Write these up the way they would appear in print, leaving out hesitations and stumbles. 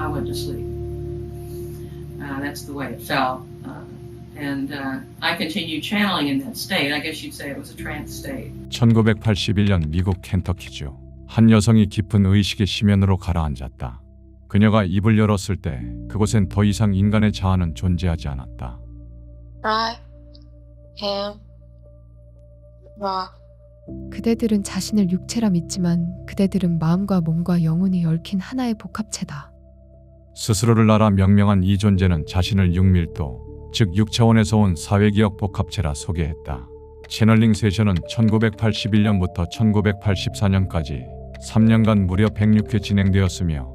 I went to sleep. That's the way it felt. I continued channeling in that state. I guess you'd say it was a trance state. 1981년 미국 켄터키주. 한 여성이 깊은 의식의 심연으로 가라앉았다. 그녀가 입을 열었을 때 그곳엔 더 이상 인간의 자아는 존재하지 않았다. I am Ra. 그대들은 자신을 육체라 믿지만 그대들은 마음과 몸과 영혼이 얽힌 하나의 복합체다. 스스로를 알아 명명한 이 존재는 자신을 육밀도, 즉 6차원에서 온 사회기억 복합체라 소개했다. 채널링 세션은 1981년부터 1984년까지 3년간 무려 106회 진행되었으며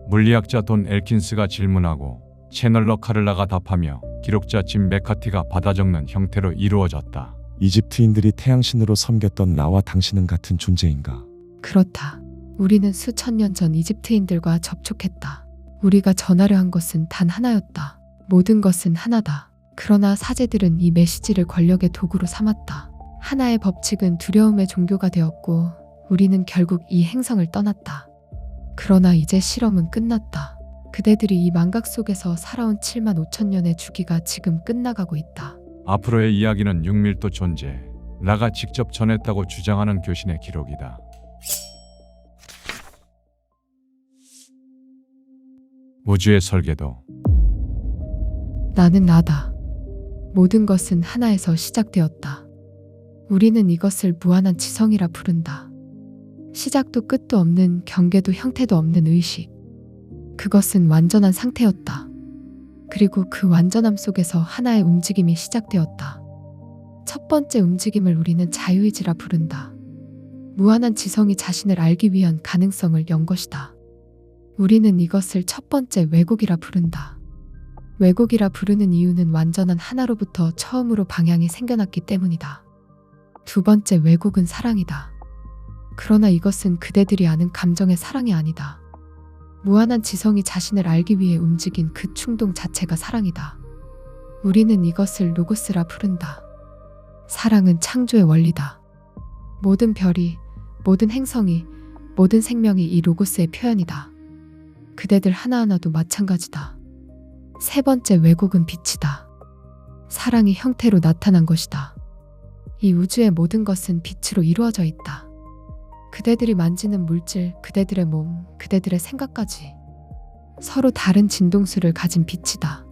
물리학자 돈 엘킨스가 질문하고 채널러 카를라가 답하며 기록자 짐 맥카티가 받아 적는 형태로 이루어졌다. 이집트인들이 태양신으로 섬겼던 나와 당신은 같은 존재인가? 그렇다. 우리는 수천 년 전 이집트인들과 접촉했다. 우리가 전하려 한 것은 단 하나였다. 모든 것은 하나다. 그러나 사제들은 이 메시지를 권력의 도구로 삼았다. 하나의 법칙은 두려움의 종교가 되었고 우리는 결국 이 행성을 떠났다. 그러나 이제 실험은 끝났다. 그대들이 이 망각 속에서 살아온 7만 5천 년의 주기가 지금 끝나가고 있다. 앞으로의 이야기는 육밀도 존재, 라가 직접 전했다고 주장하는 교신의 기록이다. 우주의 설계도. 나는 나다. 모든 것은 하나에서 시작되었다. 우리는 이것을 무한한 지성이라 부른다. 시작도 끝도 없는, 경계도 형태도 없는 의식. 그것은 완전한 상태였다. 그리고 그 완전함 속에서 하나의 움직임이 시작되었다. 첫 번째 움직임을 우리는 자유의지라 부른다. 무한한 지성이 자신을 알기 위한 가능성을 연 것이다. 우리는 이것을 첫 번째 왜곡이라 부른다. 왜곡이라 부르는 이유는 완전한 하나로부터 처음으로 방향이 생겨났기 때문이다. 두 번째 왜곡은 사랑이다. 그러나 이것은 그대들이 아는 감정의 사랑이 아니다. 무한한 지성이 자신을 알기 위해 움직인 그 충동 자체가 사랑이다. 우리는 이것을 로고스라 부른다. 사랑은 창조의 원리다. 모든 별이, 모든 행성이, 모든 생명이 이 로고스의 표현이다. 그대들 하나하나도 마찬가지다. 세 번째 왜곡은 빛이다. 사랑이 형태로 나타난 것이다. 이 우주의 모든 것은 빛으로 이루어져 있다. 그대들이 만지는 물질, 그대들의 몸, 그대들의 생각까지 서로 다른 진동수를 가진 빛이다.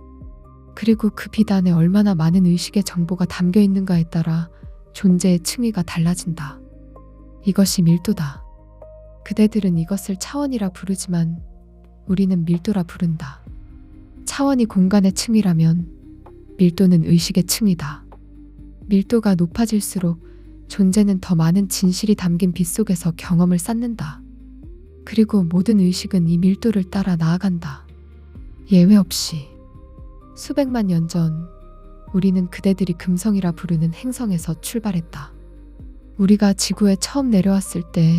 그리고 그 빛 안에 얼마나 많은 의식의 정보가 담겨 있는가에 따라 존재의 층위가 달라진다. 이것이 밀도다. 그대들은 이것을 차원이라 부르지만 우리는 밀도라 부른다. 차원이 공간의 층위라면 밀도는 의식의 층위다. 밀도가 높아질수록 존재는 더 많은 진실이 담긴 빛 속에서 경험을 쌓는다. 그리고 모든 의식은 이 밀도를 따라 나아간다. 예외 없이. 수백만 년 전 우리는 그대들이 금성이라 부르는 행성에서 출발했다. 우리가 지구에 처음 내려왔을 때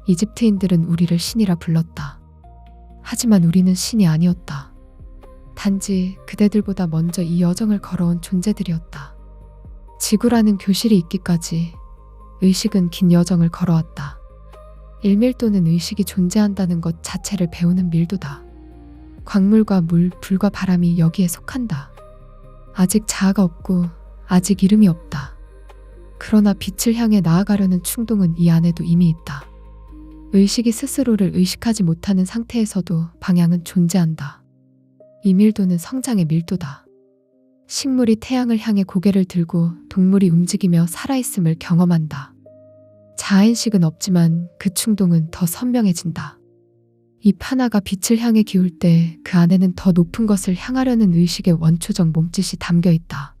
이집트인들은 우리를 신이라 불렀다. 하지만 우리는 신이 아니었다. 단지 그대들보다 먼저 이 여정을 걸어온 존재들이었다. 지구라는 교실이 있기까지 의식은 긴 여정을 걸어왔다. 1밀도는 의식이 존재한다는 것 자체를 배우는 밀도다. 광물과 물, 불과 바람이 여기에 속한다. 아직 자아가 없고 아직 이름이 없다. 그러나 빛을 향해 나아가려는 충동은 이 안에도 이미 있다. 의식이 스스로를 의식하지 못하는 상태에서도 방향은 존재한다. 이 밀도는 성장의 밀도다. 식물이 태양을 향해 고개를 들고 동물이 움직이며 살아있음을 경험한다. 자아인식은 없지만 그 충동은 더 선명해진다. 잎 하나가 빛을 향해 기울 때 그 안에는 더 높은 것을 향하려는 의식의 원초적 몸짓이 담겨 있다.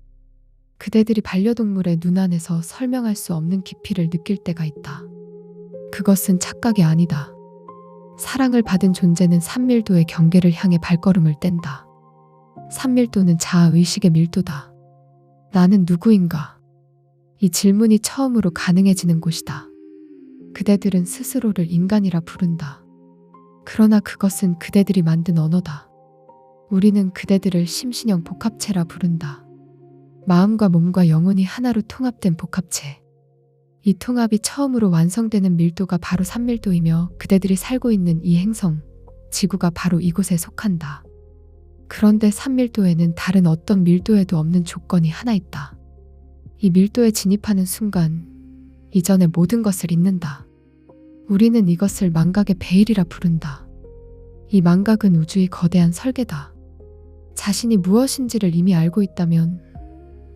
그대들이 반려동물의 눈 안에서 설명할 수 없는 깊이를 느낄 때가 있다. 그것은 착각이 아니다. 사랑을 받은 존재는 3밀도의 경계를 향해 발걸음을 뗀다. 3밀도는 자아의식의 밀도다. 나는 누구인가? 이 질문이 처음으로 가능해지는 곳이다. 그대들은 스스로를 인간이라 부른다. 그러나 그것은 그대들이 만든 언어다. 우리는 그대들을 심신형 복합체라 부른다. 마음과 몸과 영혼이 하나로 통합된 복합체. 이 통합이 처음으로 완성되는 밀도가 바로 3밀도이며 그대들이 살고 있는 이 행성, 지구가 바로 이곳에 속한다. 그런데 산밀도에는 다른 어떤 밀도에도 없는 조건이 하나 있다. 이 밀도에 진입하는 순간 이전의 모든 것을 잊는다. 우리는 이것을 망각의 베일이라 부른다. 이 망각은 우주의 거대한 설계다. 자신이 무엇인지를 이미 알고 있다면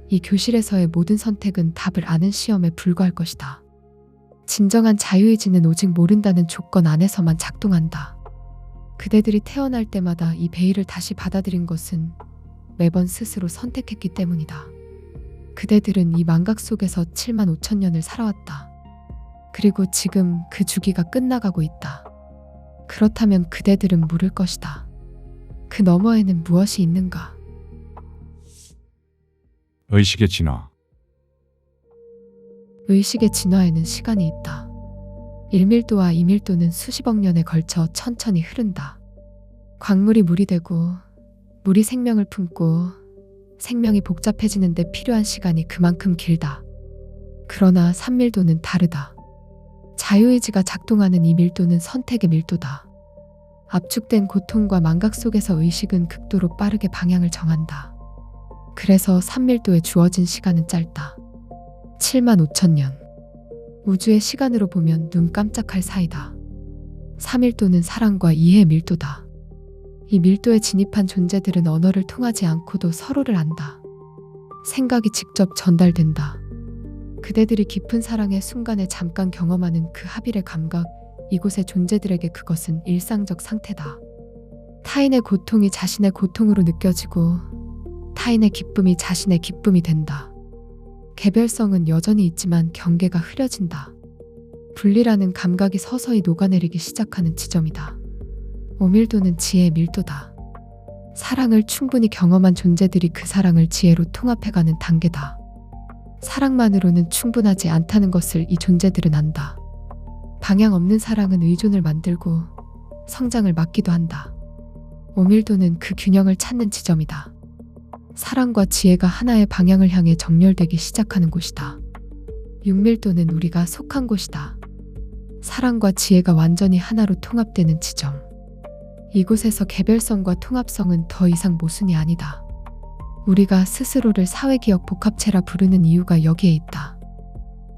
이 교실에서의 모든 선택은 답을 아는 시험에 불과할 것이다. 진정한 자유의지는 오직 모른다는 조건 안에서만 작동한다. 그대들이 태어날 때마다 이 베일을 다시 받아들인 것은 매번 스스로 선택했기 때문이다. 그대들은 이 망각 속에서 7만 5천 년을 살아왔다. 그리고 지금 그 주기가 끝나가고 있다. 그렇다면 그대들은 물을 것이다. 그 너머에는 무엇이 있는가? 의식의 진화. 의식의 진화에는 시간이 있다. 1밀도와 2밀도는 수십억 년에 걸쳐 천천히 흐른다. 광물이 물이 되고 물이 생명을 품고 생명이 복잡해지는 데 필요한 시간이 그만큼 길다. 그러나 3밀도는 다르다. 자유의지가 작동하는 2밀도는 선택의 밀도다. 압축된 고통과 망각 속에서 의식은 극도로 빠르게 방향을 정한다. 그래서 3밀도에 주어진 시간은 짧다. 7만 5천 년. 우주의 시간으로 보면 눈 깜짝할 사이다. 3밀도는 사랑과 이해의 밀도다. 이 밀도에 진입한 존재들은 언어를 통하지 않고도 서로를 안다. 생각이 직접 전달된다. 그대들이 깊은 사랑의 순간에 잠깐 경험하는 그 합일의 감각, 이곳의 존재들에게 그것은 일상적 상태다. 타인의 고통이 자신의 고통으로 느껴지고 타인의 기쁨이 자신의 기쁨이 된다. 개별성은 여전히 있지만 경계가 흐려진다. 분리라는 감각이 서서히 녹아내리기 시작하는 지점이다. 5밀도는 지혜의 밀도다. 사랑을 충분히 경험한 존재들이 그 사랑을 지혜로 통합해가는 단계다. 사랑만으로는 충분하지 않다는 것을 이 존재들은 안다. 방향 없는 사랑은 의존을 만들고 성장을 막기도 한다. 5밀도는 그 균형을 찾는 지점이다. 사랑과 지혜가 하나의 방향을 향해 정렬되기 시작하는 곳이다. 6밀도는 우리가 속한 곳이다. 사랑과 지혜가 완전히 하나로 통합되는 지점. 이곳에서 개별성과 통합성은 더 이상 모순이 아니다. 우리가 스스로를 사회기억 복합체라 부르는 이유가 여기에 있다.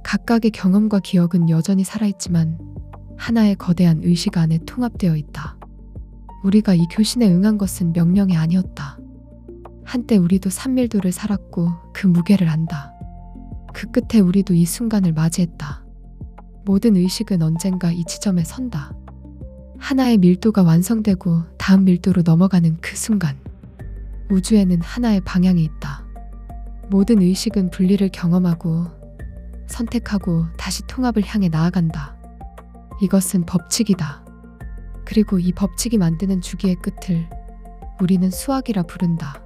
각각의 경험과 기억은 여전히 살아있지만 하나의 거대한 의식 안에 통합되어 있다. 우리가 이 교신에 응한 것은 명령이 아니었다. 한때 우리도 3밀도를 살았고 그 무게를 안다. 그 끝에 우리도 이 순간을 맞이했다. 모든 의식은 언젠가 이 지점에 선다. 하나의 밀도가 완성되고 다음 밀도로 넘어가는 그 순간 우주에는 하나의 방향이 있다. 모든 의식은 분리를 경험하고 선택하고 다시 통합을 향해 나아간다. 이것은 법칙이다. 그리고 이 법칙이 만드는 주기의 끝을 우리는 수학이라 부른다.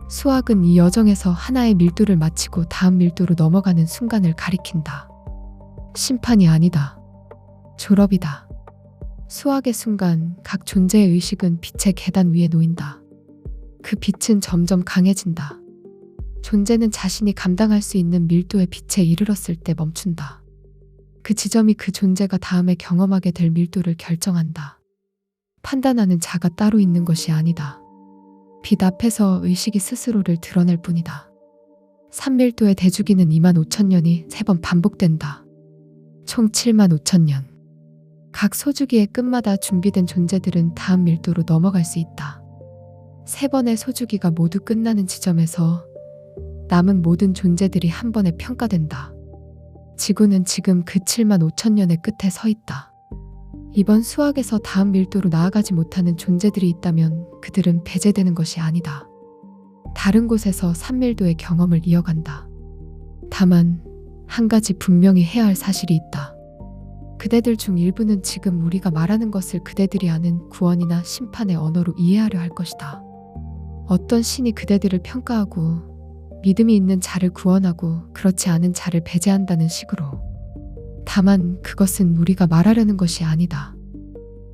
수학은 이 여정에서 하나의 밀도를 마치고 다음 밀도로 넘어가는 순간을 가리킨다. 심판이 아니다. 졸업이다. 수학의 순간 각 존재의 의식은 빛의 계단 위에 놓인다. 그 빛은 점점 강해진다. 존재는 자신이 감당할 수 있는 밀도의 빛에 이르렀을 때 멈춘다. 그 지점이 그 존재가 다음에 경험하게 될 밀도를 결정한다. 판단하는 자가 따로 있는 것이 아니다. 빛 앞에서 의식이 스스로를 드러낼 뿐이다. 3밀도의 대주기는 2만 5천 년이 3번 반복된다. 총 7만 5천 년. 각 소주기의 끝마다 준비된 존재들은 다음 밀도로 넘어갈 수 있다. 3번의 소주기가 모두 끝나는 지점에서 남은 모든 존재들이 한 번에 평가된다. 지구는 지금 그 7만 5천 년의 끝에 서 있다. 이번 수학에서 다음 밀도로 나아가지 못하는 존재들이 있다면 그들은 배제되는 것이 아니다. 다른 곳에서 3밀도의 경험을 이어간다. 다만 한 가지 분명히 해야 할 사실이 있다. 그대들 중 일부는 지금 우리가 말하는 것을 그대들이 아는 구원이나 심판의 언어로 이해하려 할 것이다. 어떤 신이 그대들을 평가하고 믿음이 있는 자를 구원하고 그렇지 않은 자를 배제한다는 식으로. 다만 그것은 우리가 말하려는 것이 아니다.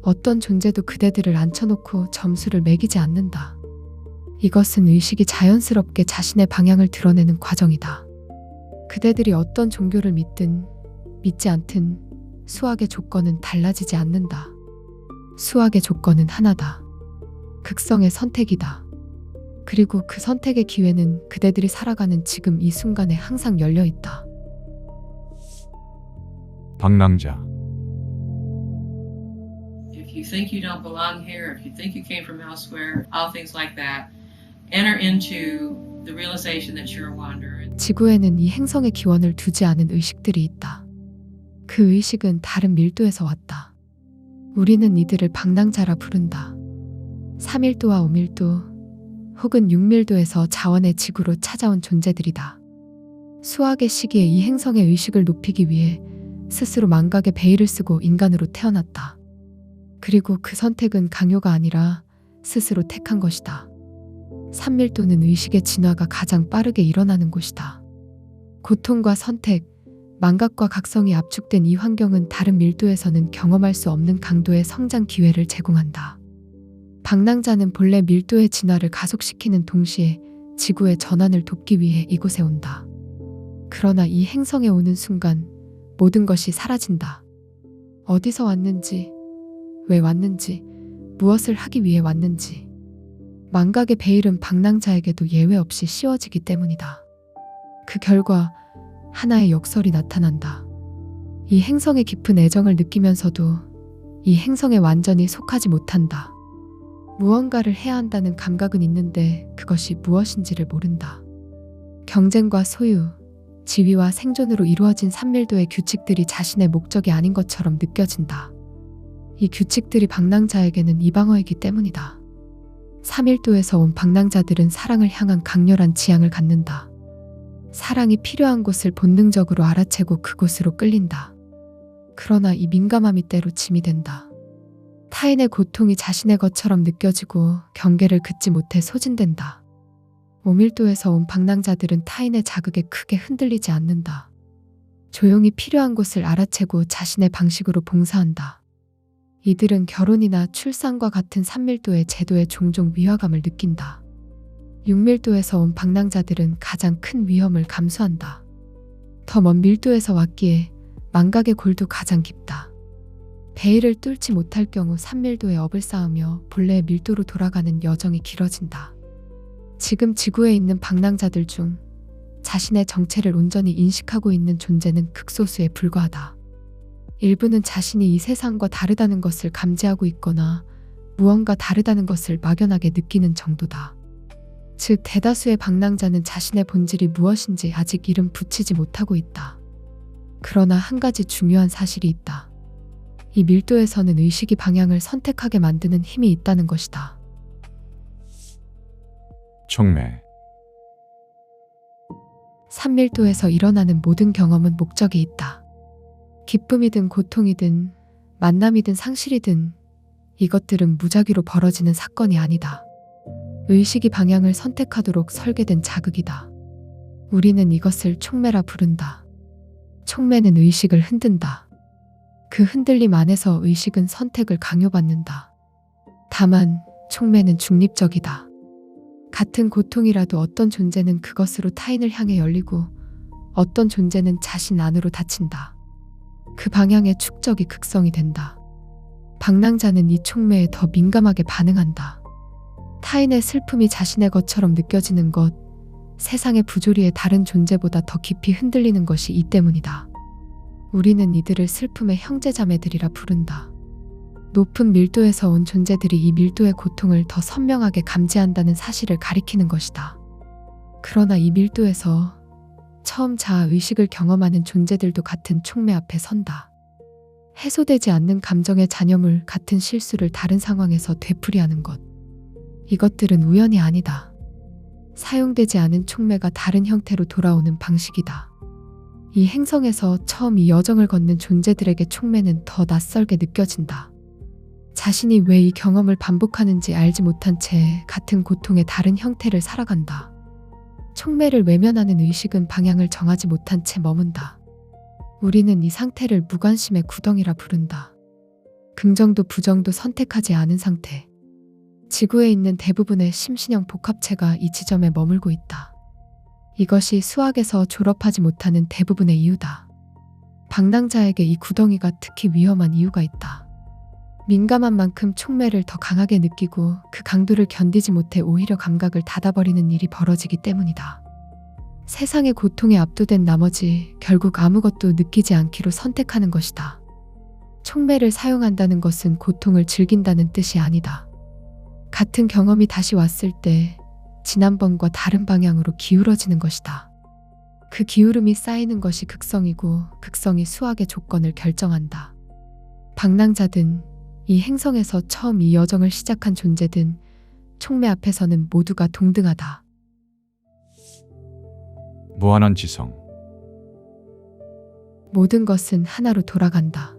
어떤 존재도 그대들을 앉혀놓고 점수를 매기지 않는다. 이것은 의식이 자연스럽게 자신의 방향을 드러내는 과정이다. 그대들이 어떤 종교를 믿든 믿지 않든 수학의 조건은 달라지지 않는다. 수학의 조건은 하나다. 극성의 선택이다. 그리고 그 선택의 기회는 그대들이 살아가는 지금 이 순간에 항상 열려 있다. 방랑자. If you think you don't belong here, if you think you came from elsewhere, all things like that, enter into the realization that you're a wanderer. 지구에는 이 행성의 기원을 두지 않은 의식들이 있다. 그 의식은 다른 밀도에서 왔다. 우리는 이들을 방랑자라 부른다. 3밀도와 5밀도 혹은 6밀도에서 자원의 지구로 찾아온 존재들이다. 수학의 시기에 이 행성의 의식을 높이기 위해 스스로 망각의 베일을 쓰고 인간으로 태어났다. 그리고 그 선택은 강요가 아니라 스스로 택한 것이다. 3밀도는 의식의 진화가 가장 빠르게 일어나는 곳이다. 고통과 선택, 망각과 각성이 압축된 이 환경은 다른 밀도에서는 경험할 수 없는 강도의 성장 기회를 제공한다. 방랑자는 본래 밀도의 진화를 가속시키는 동시에 지구의 전환을 돕기 위해 이곳에 온다. 그러나 이 행성에 오는 순간 모든 것이 사라진다. 어디서 왔는지, 왜 왔는지, 무엇을 하기 위해 왔는지. 망각의 베일은 방랑자에게도 예외 없이 씌워지기 때문이다. 그 결과 하나의 역설이 나타난다. 이 행성의 깊은 애정을 느끼면서도 이 행성에 완전히 속하지 못한다. 무언가를 해야 한다는 감각은 있는데 그것이 무엇인지를 모른다. 경쟁과 소유, 지위와 생존으로 이루어진 3밀도의 규칙들이 자신의 목적이 아닌 것처럼 느껴진다. 이 규칙들이 방랑자에게는 이방어이기 때문이다. 3밀도에서 온 방랑자들은 사랑을 향한 강렬한 지향을 갖는다. 사랑이 필요한 곳을 본능적으로 알아채고 그곳으로 끌린다. 그러나 이 민감함이 때로 짐이 된다. 타인의 고통이 자신의 것처럼 느껴지고 경계를 긋지 못해 소진된다. 5밀도에서 온 방랑자들은 타인의 자극에 크게 흔들리지 않는다. 조용히 필요한 곳을 알아채고 자신의 방식으로 봉사한다. 이들은 결혼이나 출산과 같은 3밀도의 제도에 종종 위화감을 느낀다. 6밀도에서 온 방랑자들은 가장 큰 위험을 감수한다. 더 먼 밀도에서 왔기에 망각의 골도 가장 깊다. 베일을 뚫지 못할 경우 3밀도의 업을 쌓으며 본래의 밀도로 돌아가는 여정이 길어진다. 지금 지구에 있는 방랑자들 중 자신의 정체를 온전히 인식하고 있는 존재는 극소수에 불과하다. 일부는 자신이 이 세상과 다르다는 것을 감지하고 있거나 무언가 다르다는 것을 막연하게 느끼는 정도다. 즉 대다수의 방랑자는 자신의 본질이 무엇인지 아직 이름 붙이지 못하고 있다. 그러나 한 가지 중요한 사실이 있다. 이 밀도에서는 의식이 방향을 선택하게 만드는 힘이 있다는 것이다. 촉매. 3밀도에서 일어나는 모든 경험은 목적이 있다. 기쁨이든 고통이든 만남이든 상실이든 이것들은 무작위로 벌어지는 사건이 아니다. 의식이 방향을 선택하도록 설계된 자극이다. 우리는 이것을 촉매라 부른다. 촉매는 의식을 흔든다. 그 흔들림 안에서 의식은 선택을 강요받는다. 다만 촉매는 중립적이다. 같은 고통이라도 어떤 존재는 그것으로 타인을 향해 열리고 어떤 존재는 자신 안으로 닫힌다. 그 방향의 축적이 극성이 된다. 방랑자는 이 촉매에 더 민감하게 반응한다. 타인의 슬픔이 자신의 것처럼 느껴지는 것, 세상의 부조리에 다른 존재보다 더 깊이 흔들리는 것이 이 때문이다. 우리는 이들을 슬픔의 형제자매들이라 부른다. 높은 밀도에서 온 존재들이 이 밀도의 고통을 더 선명하게 감지한다는 사실을 가리키는 것이다. 그러나 이 밀도에서 처음 자아의식을 경험하는 존재들도 같은 촉매 앞에 선다. 해소되지 않는 감정의 잔여물 같은 실수를 다른 상황에서 되풀이하는 것. 이것들은 우연이 아니다. 사용되지 않은 촉매가 다른 형태로 돌아오는 방식이다. 이 행성에서 처음 이 여정을 걷는 존재들에게 촉매는 더 낯설게 느껴진다. 자신이 왜 이 경험을 반복하는지 알지 못한 채 같은 고통의 다른 형태를 살아간다. 촉매를 외면하는 의식은 방향을 정하지 못한 채 머문다. 우리는 이 상태를 무관심의 구덩이라 부른다. 긍정도 부정도 선택하지 않은 상태. 지구에 있는 대부분의 심신형 복합체가 이 지점에 머물고 있다. 이것이 수학에서 졸업하지 못하는 대부분의 이유다. 방랑자에게 이 구덩이가 특히 위험한 이유가 있다. 민감한 만큼 촉매를 더 강하게 느끼고 그 강도를 견디지 못해 오히려 감각을 닫아버리는 일이 벌어지기 때문이다. 세상의 고통에 압도된 나머지 결국 아무것도 느끼지 않기로 선택하는 것이다. 촉매를 사용한다는 것은 고통을 즐긴다는 뜻이 아니다. 같은 경험이 다시 왔을 때 지난번과 다른 방향으로 기울어지는 것이다. 그 기울음이 쌓이는 것이 극성이고 극성이 수학의 조건을 결정한다. 방랑자든 이 행성에서 처음 이 여정을 시작한 존재든 촉매 앞에서는 모두가 동등하다. 무한한 지성. 모든 것은 하나로 돌아간다.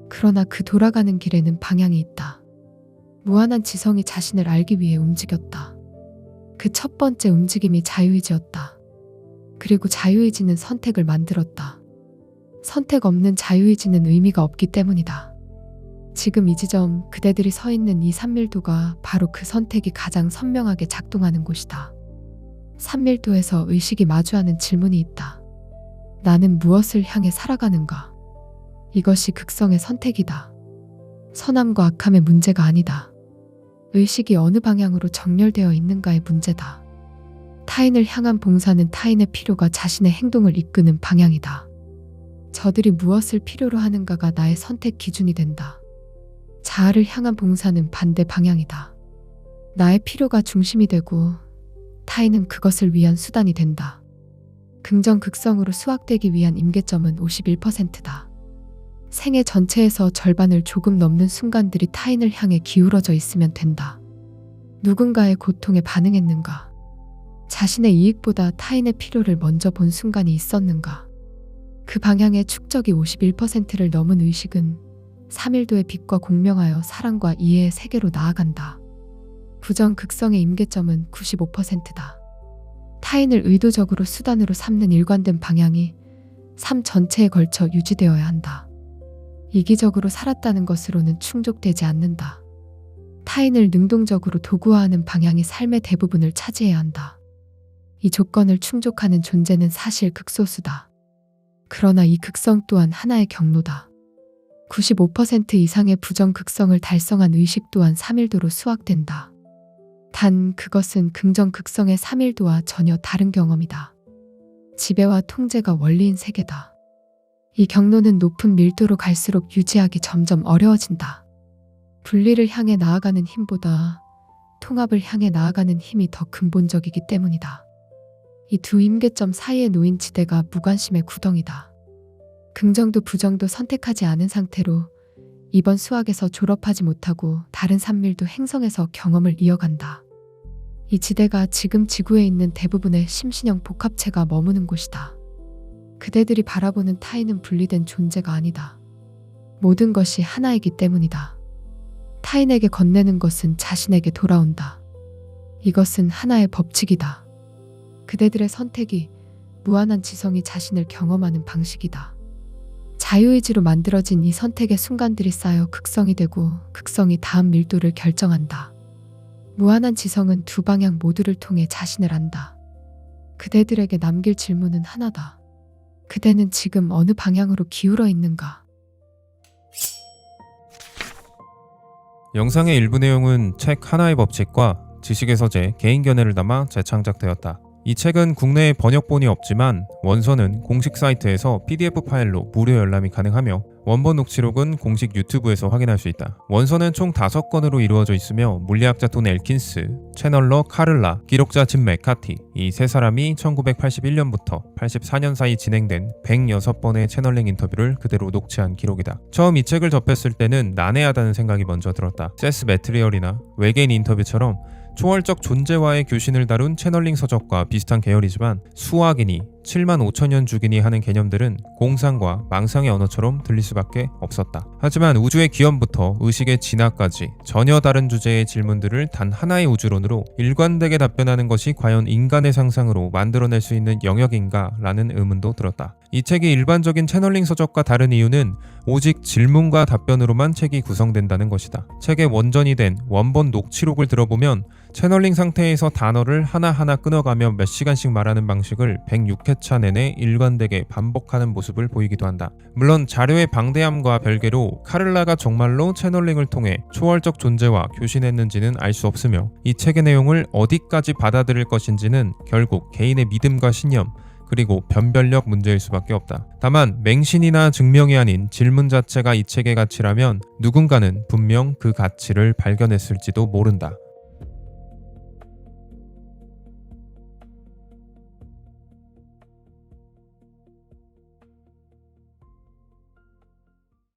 그러나 그 돌아가는 길에는 방향이 있다. 무한한 지성이 자신을 알기 위해 움직였다. 그 첫 번째 움직임이 자유의지였다. 그리고 자유의지는 선택을 만들었다. 선택 없는 자유의지는 의미가 없기 때문이다. 지금 이 지점, 그대들이 서 있는 이 산밀도가 바로 그 선택이 가장 선명하게 작동하는 곳이다. 산밀도에서 의식이 마주하는 질문이 있다. 나는 무엇을 향해 살아가는가? 이것이 극성의 선택이다. 선함과 악함의 문제가 아니다. 의식이 어느 방향으로 정렬되어 있는가의 문제다. 타인을 향한 봉사는 타인의 필요가 자신의 행동을 이끄는 방향이다. 저들이 무엇을 필요로 하는가가 나의 선택 기준이 된다. 자아를 향한 봉사는 반대 방향이다. 나의 필요가 중심이 되고 타인은 그것을 위한 수단이 된다. 긍정 극성으로 수확되기 위한 임계점은 51%다. 생애 전체에서 절반을 조금 넘는 순간들이 타인을 향해 기울어져 있으면 된다. 누군가의 고통에 반응했는가? 자신의 이익보다 타인의 필요를 먼저 본 순간이 있었는가? 그 방향의 축적이 51%를 넘은 의식은 3일도의 빛과 공명하여 사랑과 이해의 세계로 나아간다. 부정 극성의 임계점은 95%다. 타인을 의도적으로 수단으로 삼는 일관된 방향이 삶 전체에 걸쳐 유지되어야 한다. 이기적으로 살았다는 것으로는 충족되지 않는다. 타인을 능동적으로 도구화하는 방향이 삶의 대부분을 차지해야 한다. 이 조건을 충족하는 존재는 사실 극소수다. 그러나 이 극성 또한 하나의 경로다. 95% 이상의 부정 극성을 달성한 의식 또한 3일도로 수확된다. 단 그것은 긍정 극성의 3일도와 전혀 다른 경험이다. 지배와 통제가 원리인 세계다. 이 경로는 높은 밀도로 갈수록 유지하기 점점 어려워진다. 분리를 향해 나아가는 힘보다 통합을 향해 나아가는 힘이 더 근본적이기 때문이다. 이 두 임계점 사이에 놓인 지대가 무관심의 구덩이다. 긍정도 부정도 선택하지 않은 상태로 이번 수학에서 졸업하지 못하고 다른 산밀도 행성에서 경험을 이어간다. 이 지대가 지금 지구에 있는 대부분의 심신형 복합체가 머무는 곳이다. 그대들이 바라보는 타인은 분리된 존재가 아니다. 모든 것이 하나이기 때문이다. 타인에게 건네는 것은 자신에게 돌아온다. 이것은 하나의 법칙이다. 그대들의 선택이 무한한 지성이 자신을 경험하는 방식이다. 자유의지로 만들어진 이 선택의 순간들이 쌓여 극성이 되고 극성이 다음 밀도를 결정한다. 무한한 지성은 두 방향 모두를 통해 자신을 안다. 그대들에게 남길 질문은 하나다. 그대는 지금 어느 방향으로 기울어 있는가? 영상의 일부 내용은 책 하나의 법칙과 지식의 서재 개인 견해를 담아 재창작되었다. 이 책은 국내에 번역본이 없지만 원서는 공식 사이트에서 PDF 파일로 무료 열람이 가능하며 원본 녹취록은 공식 유튜브에서 확인할 수 있다. 원서는 총 5권으로 이루어져 있으며 물리학자 돈 엘킨스, 채널러 카를라, 기록자 짐 메카티 이 세 사람이 1981년부터 84년 사이 진행된 106번의 채널링 인터뷰를 그대로 녹취한 기록이다. 처음 이 책을 접했을 때는 난해하다는 생각이 먼저 들었다. 세스 매트리얼이나 외계인 인터뷰처럼 초월적 존재와의 교신을 다룬 채널링 서적과 비슷한 계열이지만 수학이니 7만 5천년 주기니 하는 개념들은 공상과 망상의 언어처럼 들릴 수밖에 없었다. 하지만 우주의 기원부터 의식의 진화까지 전혀 다른 주제의 질문들을 단 하나의 우주론으로 일관되게 답변하는 것이 과연 인간의 상상으로 만들어낼 수 있는 영역인가 라는 의문도 들었다. 이 책이 일반적인 채널링 서적과 다른 이유는 오직 질문과 답변으로만 책이 구성된다는 것이다. 책의 원전이 된 원본 녹취록을 들어보면 채널링 상태에서 단어를 하나하나 끊어가며 몇 시간씩 말하는 방식을 106회 회차 내내 일관되게 반복하는 모습을 보이기도 한다. 물론 자료의 방대함과 별개로 카를라가 정말로 채널링을 통해 초월적 존재와 교신했는지는 알 수 없으며 이 책의 내용을 어디까지 받아들일 것인지는 결국 개인의 믿음과 신념 그리고 변별력 문제일 수밖에 없다. 다만 맹신이나 증명이 아닌 질문 자체가 이 책의 가치라면 누군가는 분명 그 가치를 발견했을지도 모른다.